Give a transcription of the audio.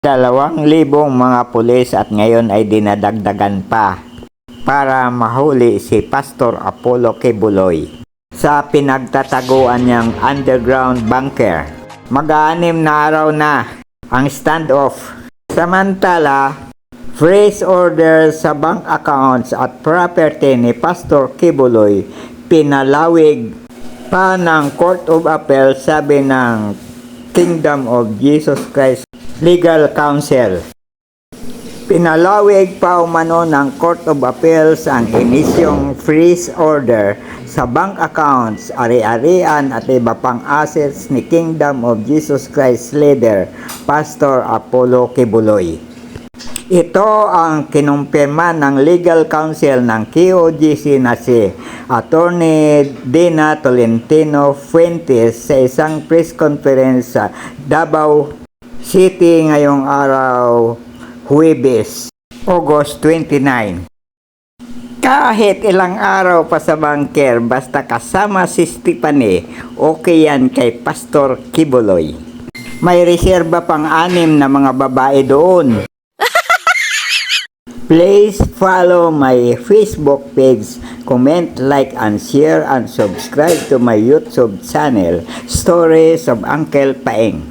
2,000 mga pulis at ngayon ay dinadagdagan pa para mahuli si Pastor Apollo Kibuloy sa pinagtataguan niyang underground bunker. Mag-6 na araw na ang standoff. Samantala, freeze order sa bank accounts at property ni Pastor Kibuloy pinalawig pa ng Court of Appeal, sabi ng Kingdom of Jesus Christ Legal Counsel. Pinalawig pa umano ng Court of Appeals ang inisyong freeze order sa bank accounts, ari-arian at iba pang assets ni Kingdom of Jesus Christ leader Pastor Apollo Kibuloy. Ito ang kinumpirma ng legal counsel ng KOJC na si Attorney Dina Tolentino Fuentes sa isang press conference sa Davao City ngayong araw, Huwebes, August 29. Kahit ilang araw pa sa bunker, basta kasama si Stephanie, okay yan kay Pastor Kibuloy. May reserba pang 6 na mga babae doon. Please follow my Facebook page, comment, like, and share, and subscribe to my YouTube channel, Stories of Uncle Paeng.